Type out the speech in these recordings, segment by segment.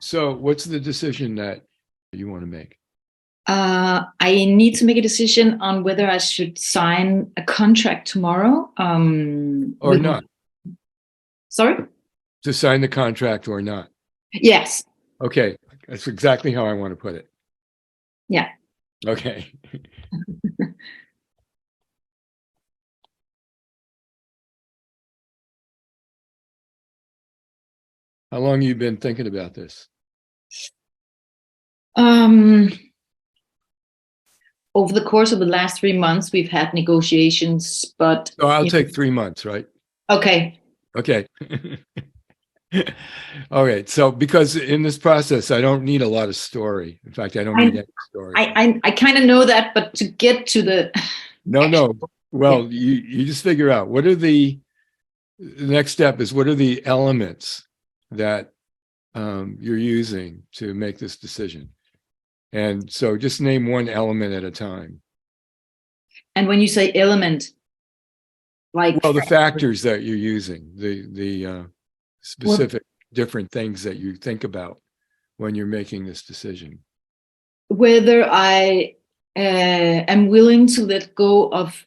So what's the decision that you want to make? I need to make a decision on whether I should sign a contract tomorrow. Or not? Sorry? To sign the contract or not? Yes. Okay, that's exactly how I want to put it. Yeah. Okay. How long have you been thinking about this? Um, Over the course of the last 3 months, we've had negotiations, but So I'll take 3 months, right? okay. Okay. All right. So because in this process, I don't need a lot of story. In fact, I don't need I any story. I kind of know that, but to get to the No, actual, no. yeah. Well, you just figure out what are the next step is what are the elements that you're using to make this decision. And so just name one element at a time. And when you say element, like Well, the factors that you're using, the what, specific different things that you think about when you're making this decision. whether I am willing to let go of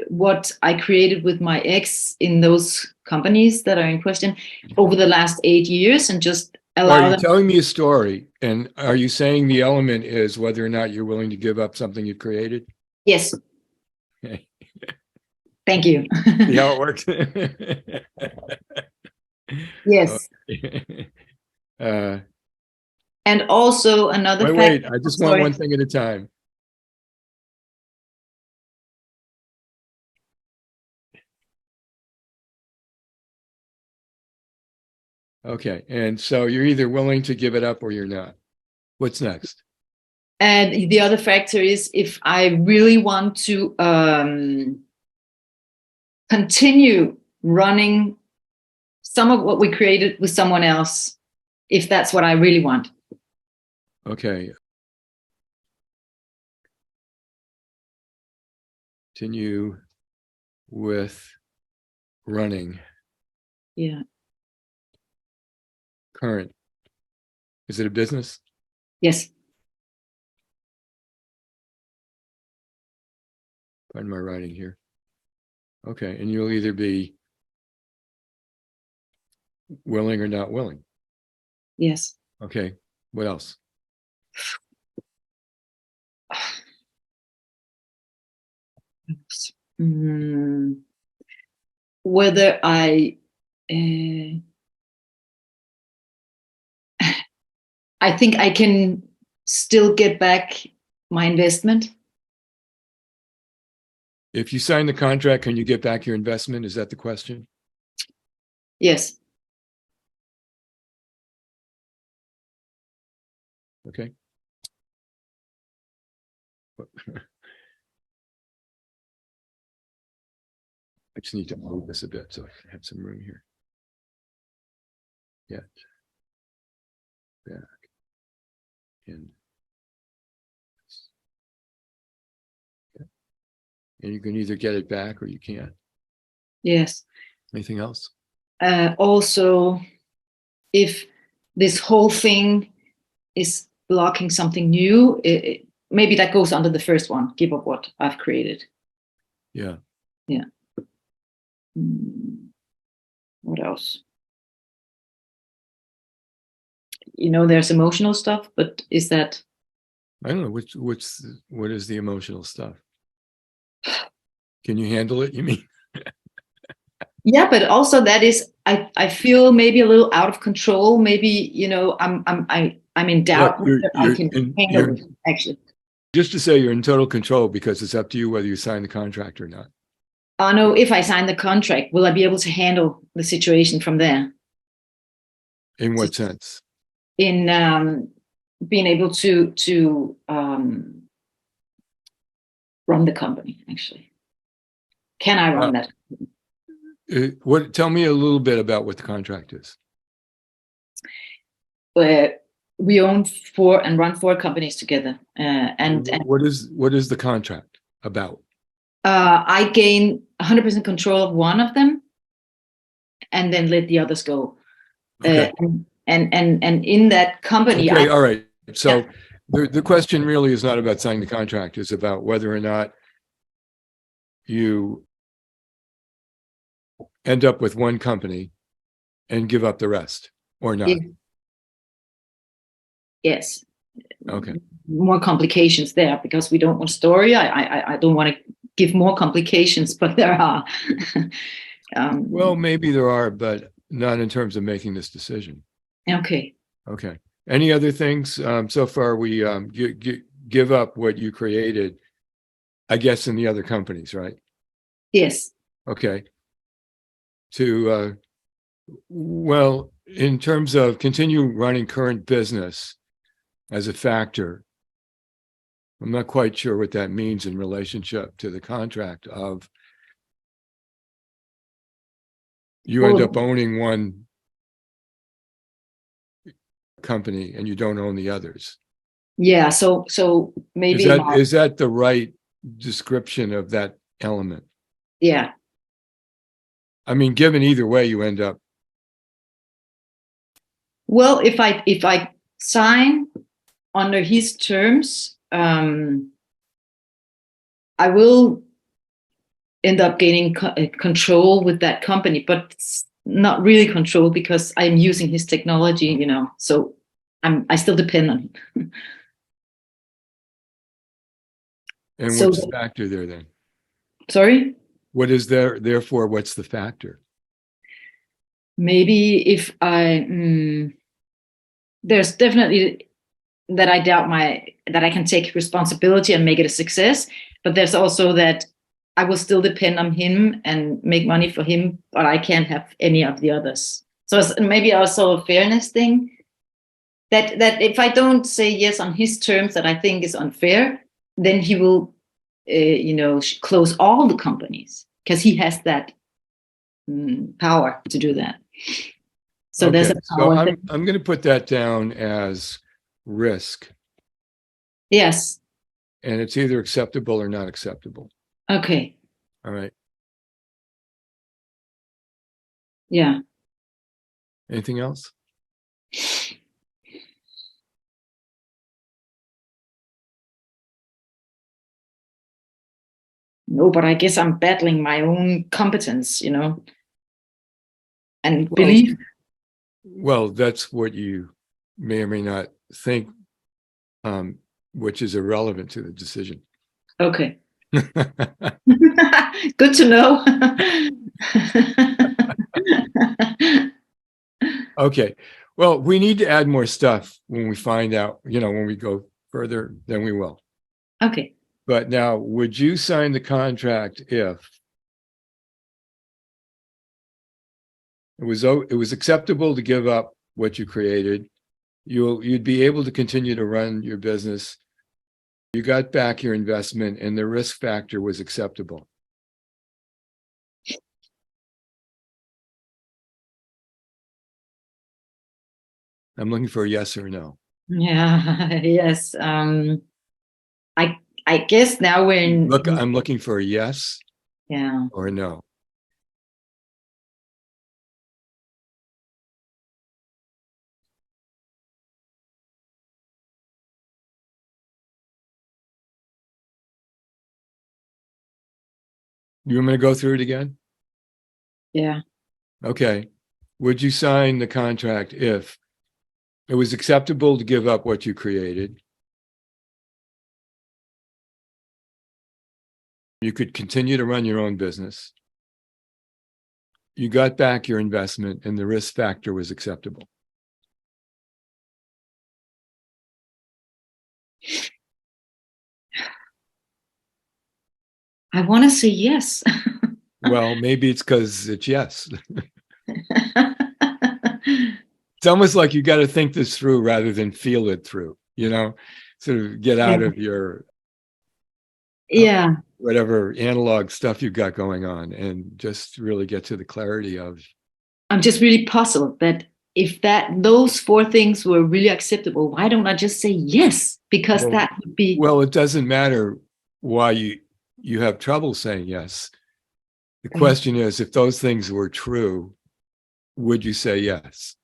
what I created with my ex in those companies that are in question over the last 8 years and just So are allow you them. telling me a story? And are you saying the element is whether or not you're willing to give up something you created? Yes, Okay. thank you. See how it works? Yes. Okay. Uh, And also another factor. wait. I Oh, just want sorry. one thing at a time. Okay. And so you're either willing to give it up or you're not. What's next? And the other factor is if I really want to continue running some of what we created with someone else, if that's what I really want. Okay. Continue with running Yeah. current. Is it a business? Yes. Find my writing here. Okay. And you'll either be willing or not willing. Yes. Okay. What else? Mm, whether uh, I think I can still get back my investment. If you sign the contract, can you get back your investment? Is that the question? Yes. Okay. I just need to move this a bit so I can have some room here. Yeah. Back in. Okay. And you can either get it back or you can't. Yes. Anything else? Also, if this whole thing is blocking something new, maybe that goes under the first one, give up what I've created. Yeah. Yeah. What else? There's emotional stuff, but is that? I don't know what is the emotional stuff? Can you handle it? You mean? Yeah, but also that is, I feel maybe a little out of control. Maybe, I'm in Look, doubt whether I can handle you're it, actually. just to say you're in total control because it's up to you whether you sign the contract or not. I know if I sign the contract, will I be able to handle the situation from there? In what sense? In being able to run the company, actually. Can I run Uh, that? what? Tell me a little bit about what the contract is. We own four and run four companies together, and What is the contract about? I gain 100% control of one of them, and then let the others go. Okay. and in that company, Okay, all right. So the question really is not about signing the contract, it's about whether or not you end up with one company and give up the rest or not. Yes. Okay. More complications there because we don't want story. I don't want to give more complications, but there are. Well, maybe there are, but not in terms of making this decision. Okay. Okay. Any other things? So far, we give up what you created, I guess, in the other companies, right? Yes. Okay. Well, in terms of continue running current business as a factor, I'm not quite sure what that means in relationship to the contract of you end up owning one company and you don't own the others. Yeah. So maybe is that the right description of that element? Yeah. I mean, given either way, you end up. Well, if I sign under his terms, I will end up gaining control with that company, but it's not really control because I'm using his technology, you know. So I still depend on him. And So what's the factor there then? Sorry? What is there, therefore, what's the factor? Maybe if there's definitely that I doubt that I can take responsibility and make it a success, but there's also that I will still depend on him and make money for him, but I can't have any of the others. So it's maybe also a fairness thing that if I don't say yes on his terms that I think is unfair, then he will, close all the companies because he has that power to do that. So okay. there's a power. So I'm going to put that down as risk. Yes. And it's either acceptable or not acceptable. Okay. All right. Yeah. Anything else? No, but I guess I'm battling my own competence, you know, and belief. Well, that's what you may or may not think, which is irrelevant to the decision. Okay. Good to know. Okay. Well, we need to add more stuff when we find out, when we go further, then we will. Okay. But now, would you sign the contract if it was acceptable to give up what you created? You'd be able to continue to run your business. You got back your investment and the risk factor was acceptable. I'm looking for a yes or no. Yeah. Yes. I guess now we're in. Look, I'm looking for a yes. Yeah. Or a no. You want me to go through it again? Yeah. Okay. Would you sign the contract if it was acceptable to give up what you created? You could continue to run your own business. You got back your investment and the risk factor was acceptable. I want to say yes. Well, maybe it's because it's yes. It's almost like you got to think this through rather than feel it through, sort of get out of your whatever analog stuff you've got going on and just really get to the clarity of. I'm just really puzzled that if those four things were really acceptable, why don't I just say yes? Because that would be. Well, it doesn't matter why you have trouble saying yes. The question is, if those things were true, would you say yes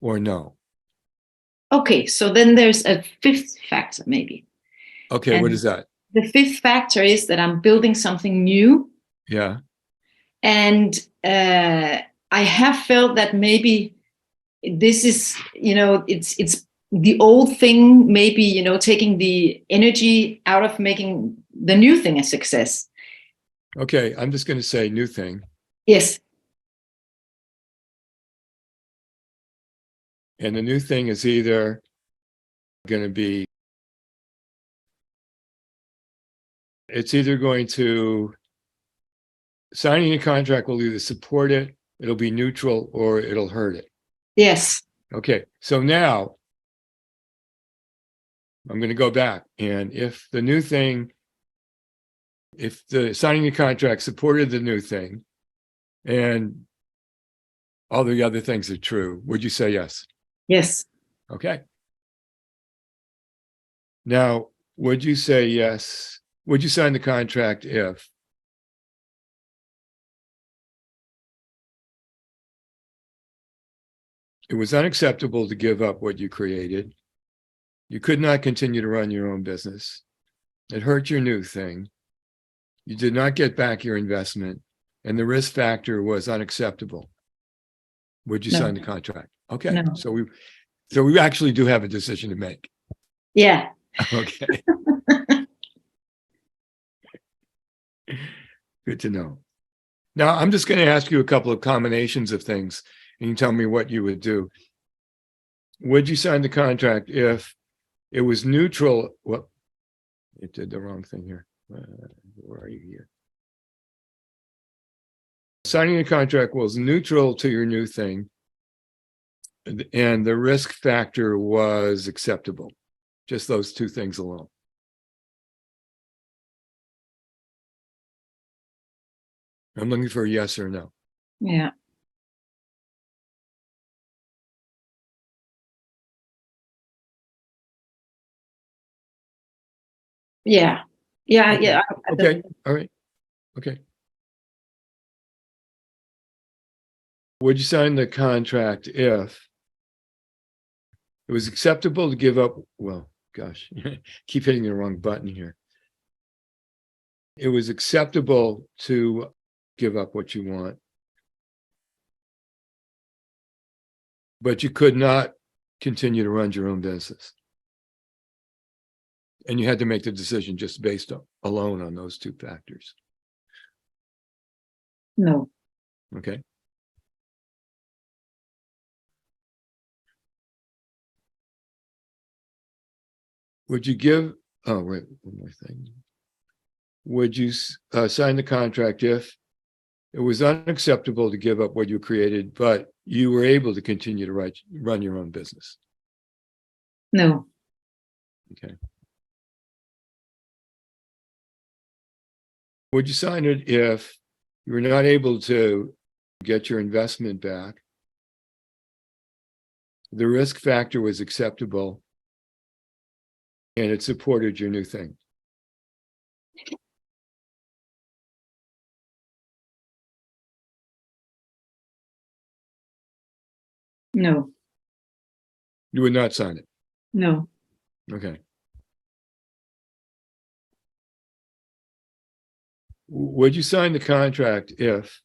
or no? Okay, so then there's a fifth factor, maybe. Okay, what And is that? the fifth factor is that I'm building something new. Yeah. And I have felt that maybe this is, it's the old thing, maybe, taking the energy out of making the new thing a success. Okay, I'm just going to say new thing. Yes. And the new thing is either going to be, it's either going to, signing a contract will either support it, it'll be neutral, or it'll hurt it. Yes. Okay, so now I'm going to go back. And if the new thing, if the signing the contract supported the new thing and all the other things are true, would you say yes? Yes. Okay. Now, would you say yes? Would you sign the contract if it was unacceptable to give up what you created? You could not continue to run your own business. It hurt your new thing. You did not get back your investment, and the risk factor was unacceptable. Would you No. sign the contract? Okay. No. So we actually do have a decision to make. Yeah. Okay. Good to know. Now, I'm just going to ask you a couple of combinations of things, and you tell me what you would do. Would you sign the contract if it was neutral? Well, it did the wrong thing here. Where are you here? Signing the contract was neutral to your new thing, and the risk factor was acceptable. Just those two things alone. I'm looking for a yes or no. Yeah. Yeah. Yeah. Okay. Yeah. Okay. All right. Okay. Would you sign the contract if it was acceptable to give up? Well, gosh, keep hitting the wrong button here. It was acceptable to give up what you want, but you could not continue to run your own business. And you had to make the decision just based alone on those two factors. No. Okay. Would you give, oh, wait, one more thing. Would you sign the contract if it was unacceptable to give up what you created, but you were able to continue to run your own business? No. Okay. Would you sign it if you were not able to get your investment back? The risk factor was acceptable and it supported your new thing. No. You would not sign it. No. Okay. Would you sign the contract if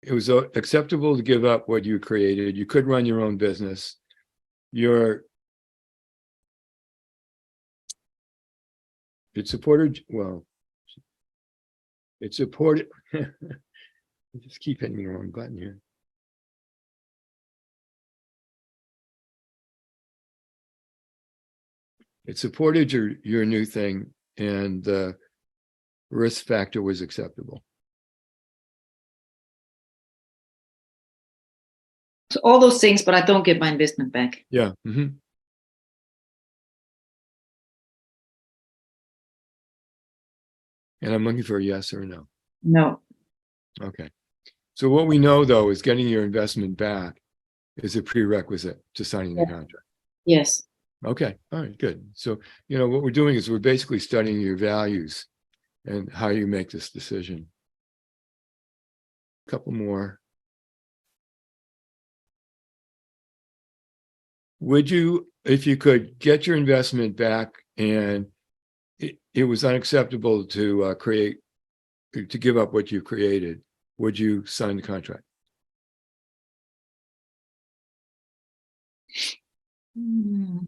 it was acceptable to give up what you created? You could run your own business. It supported, well, it supported, I just keep hitting the wrong button here. It supported your new thing, and the risk factor was acceptable. So all those things, but I don't get my investment back. Yeah. Mm-hmm. And I'm looking for a yes or a no. No. Okay. So what we know, though, is getting your investment back is a prerequisite to signing the contract. Yes. Okay. All right. Good. So, what we're doing is we're basically studying your values and how you make this decision. A couple more. would you, if you could get your investment back and it was unacceptable to give up what you created, would you sign the contract? Hmm.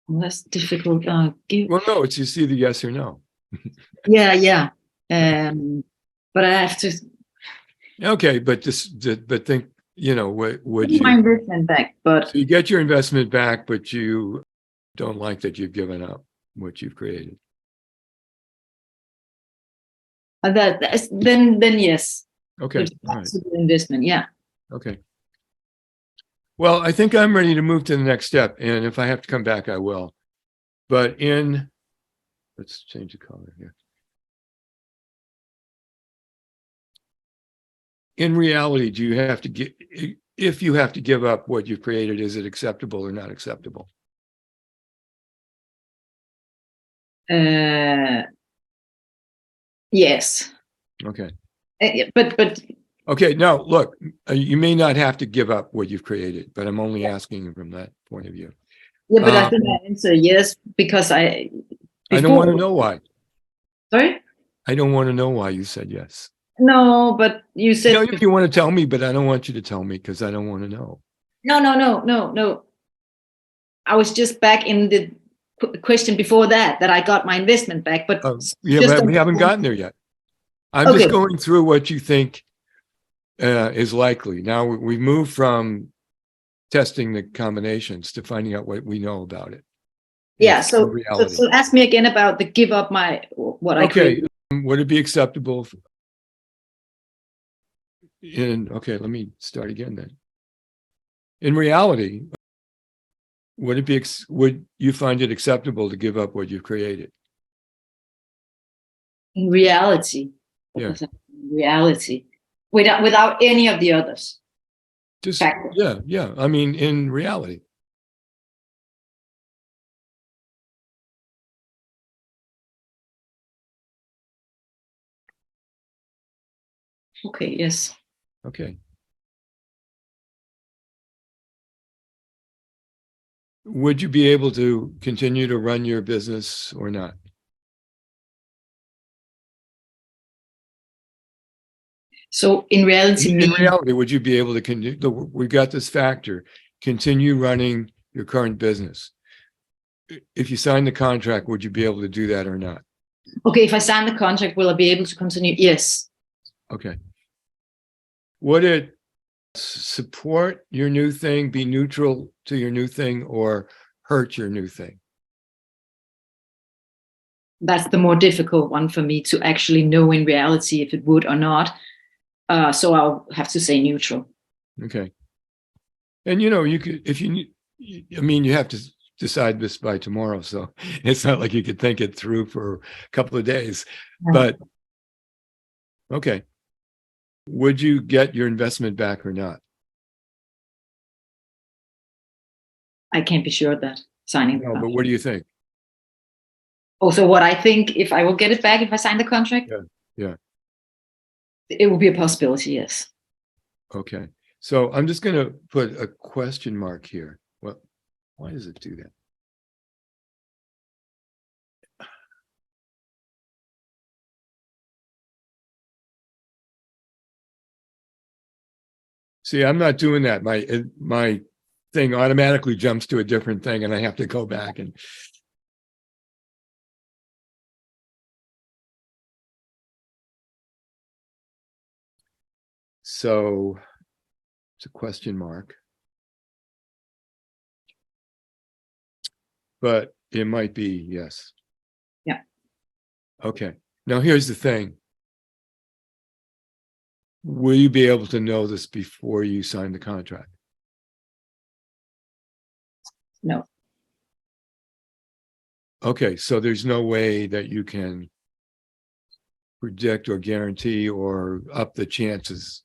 Well, that's difficult. Well, no, it's just either yes or no. Yeah. But I have to Okay, but but think, what would give my you? investment back. But So you get your investment back, but you don't like that you've given up what you've created. then yes, Okay, all right, possible investment. Yeah. okay. Well, I think I'm ready to move to the next step, and if I have to come back, I will. But let's change the color here. In reality, do you have to get, if you have to give up what you've created, is it acceptable or not acceptable? Yes. Okay. But Okay, now look, you may not have to give up what you've created, but I'm only asking from that point of view. yeah, but I think I answer yes because I don't want to know why. Sorry? I don't want to know why you said yes. No, but you said You want to tell me, but I don't want you to tell me because I don't want to know. no. I was just back in the question before that I got my investment back, but Yeah, just but we haven't gotten there yet. I'm okay. just going through what you think is likely. Now we've moved from testing the combinations to finding out what we know about it. Yeah, in reality. So ask me again about the give up what I created. Would it be acceptable okay, let me start again then. In reality, would you find it acceptable to give up what you've created? In reality. Yeah. In reality. Without any of the others. Just factors. yeah. I mean, in reality. Okay, yes. Okay. Would you be able to continue to run your business or not? So in reality, In reality, would you be able to continue? We got this factor, continue running your current business. If you sign the contract, would you be able to do that or not? okay, if I sign the contract, will I be able to continue? Yes. Okay. Would it support your new thing, be neutral to your new thing, or hurt your new thing? That's the more difficult one for me to actually know in reality if it would or not. So I'll have to say neutral. Okay. And you could, if you you have to decide this by tomorrow. So it's not like you could think it through for a couple of days, but okay. Would you get your investment back or not? I can't be sure of that signing the No, contract. but what do you think? Also, what I think if I will get it back if I sign the contract, Yeah. it will be a possibility. Yes. Okay. So I'm just going to put a question mark here. Well, why does it do that? See, I'm not doing that. My thing automatically jumps to a different thing, and I have to go back and. So it's a question mark, but it might be yes. Yeah. Okay. Now here's the thing. Will you be able to know this before you sign the contract? No. Okay, so there's no way that you can predict or guarantee or up the chances.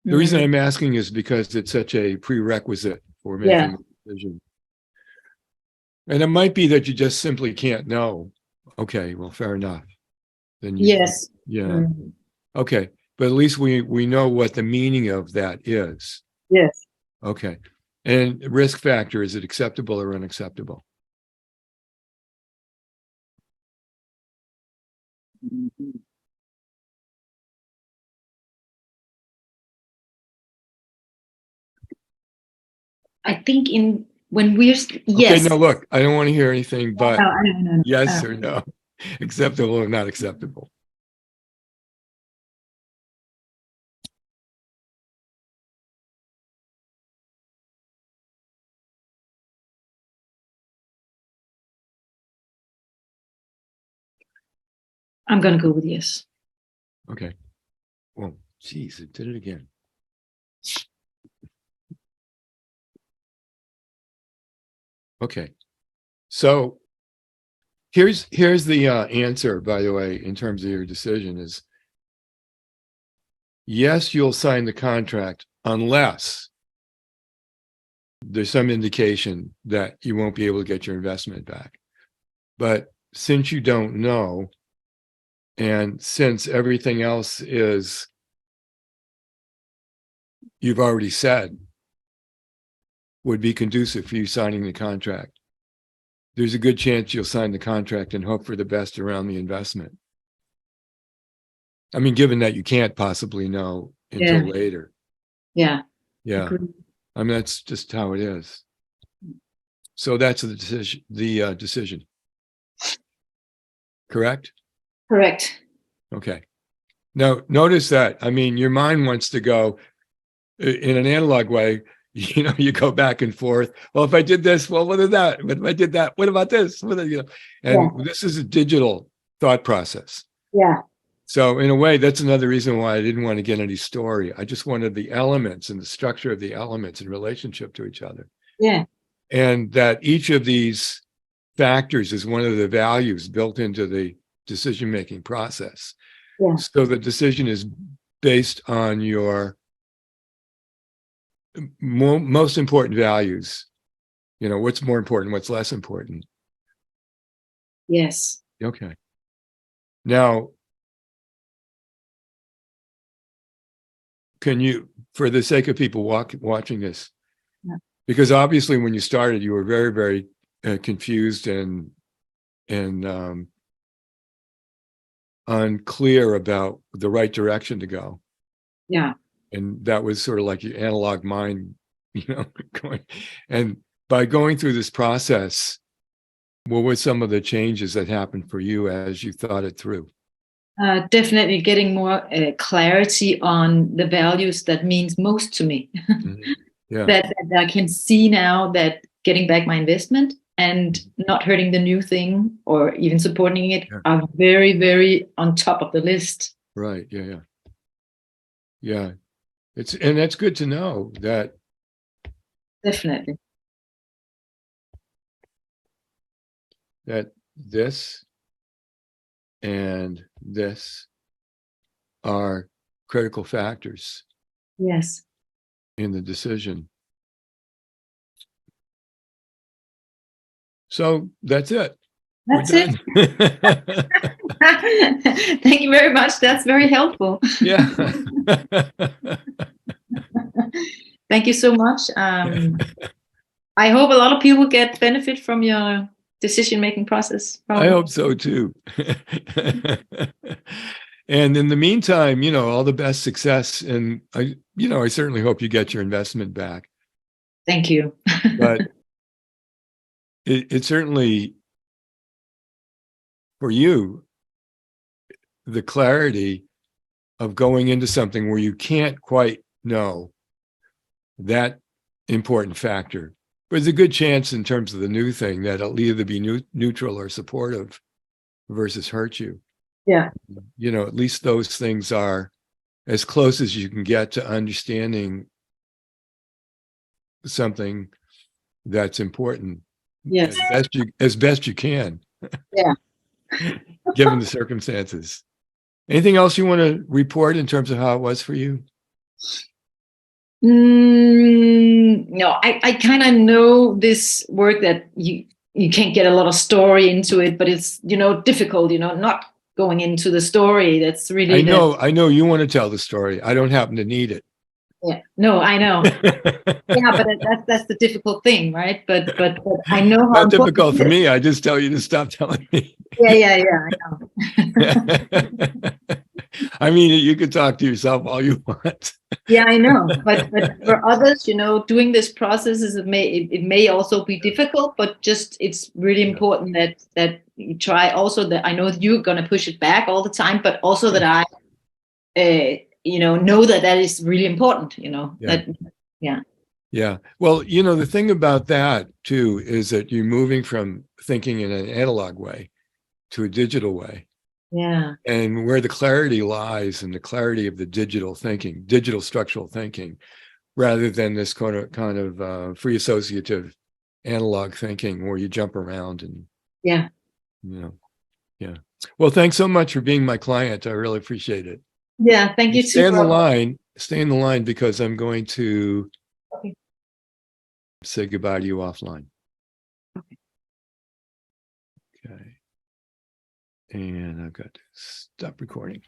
The reason I'm asking is because it's such a prerequisite for making a decision. And it might be that you just simply can't know. Okay, well, fair enough. Then you, Yes. yeah. Okay, but at least we know what the meaning of that is. Yes. Okay. And risk factor, is it acceptable or unacceptable? I think when we're yes. Okay, no, look, I don't want to hear anything but No. yes or no. Acceptable or not acceptable. I'm gonna go with yes. Okay. Well, geez, it did it again. Okay. So here's the answer, by the way, in terms of your decision is yes, you'll sign the contract unless there's some indication that you won't be able to get your investment back. But since you don't know, and since everything else is, you've already said, would be conducive for you signing the contract, there's a good chance you'll sign the contract and hope for the best around the investment. I mean, given that you can't possibly know until later. Yeah. Yeah. I mean, that's just how it is. So that's the decision. Correct? Correct. Okay. Now, notice that, I mean, your mind wants to go in an analog way, you know, you go back and forth. Well, if I did this, well, what is that? But if I did that, what about this? And this is a digital thought process. Yeah. So in a way, that's another reason why I didn't want to get any story. I just wanted the elements and the structure of the elements in relationship to each other. Yeah. And that each of these factors is one of the values built into the decision-making process. Yeah. So the decision is based on your most important values. You know, what's more important, what's less important. Yes. Okay. Now, can you, for the sake of people watching this, because obviously when you started, you were very, very confused and unclear about the right direction to go. Yeah. And that was sort of like your analog mind, you know, going. And by going through this process, what were some of the changes that happened for you as you thought it through? Definitely getting more clarity on the values that means most to me. Yeah. that I can see now that getting back my investment and not hurting the new thing or even supporting it are very, very on top of the list. Right. Yeah. Yeah. And that's good to know that. Definitely. That this and this are critical factors. Yes. In the decision. So that's it. That's it. Thank you very much. That's very helpful. Yeah. Thank you so much. I hope a lot of people get benefit from your decision-making process. I hope so too. And in the meantime, you know, all the best success. And I certainly hope you get your investment back. Thank you. But it certainly, for you, the clarity of going into something where you can't quite know that important factor. But there's a good chance in terms of the new thing that it'll either be neutral or supportive versus hurt you. Yeah. You know, at least those things are as close as you can get to understanding something that's important. Yes. As best you can. Yeah. Given the circumstances. Anything else you want to report in terms of how it was for you? No, I kind of know this work that you can't get a lot of story into it, but it's, difficult, not going into the story. That's really I know you want to tell the story. I don't happen to need it. yeah, no, I know. Yeah, but that's the difficult thing, right? But I know how Not important difficult for it is. me. I just tell you to stop telling me. Yeah, I know. I mean, you could talk to yourself all you want. Yeah, I know. But for others, doing this process it may also be difficult, but just it's really important that you try. Also, that I know that you're gonna push it back all the time, but also that I, know that is really important. Yeah. Yeah, Yeah. Well, the thing about that too is that you're moving from thinking in an analog way to a digital way. yeah, And where the clarity lies in the clarity of the digital thinking, digital structural thinking, rather than this kind of free associative analog thinking where you jump around and, yeah, yeah. Well, thanks so much for being my client. I really appreciate it. yeah. Thank you too, Stay in the Robert. line. Stay in the line because I'm going to Okay. say goodbye to you offline. Okay. And I've got to stop recording.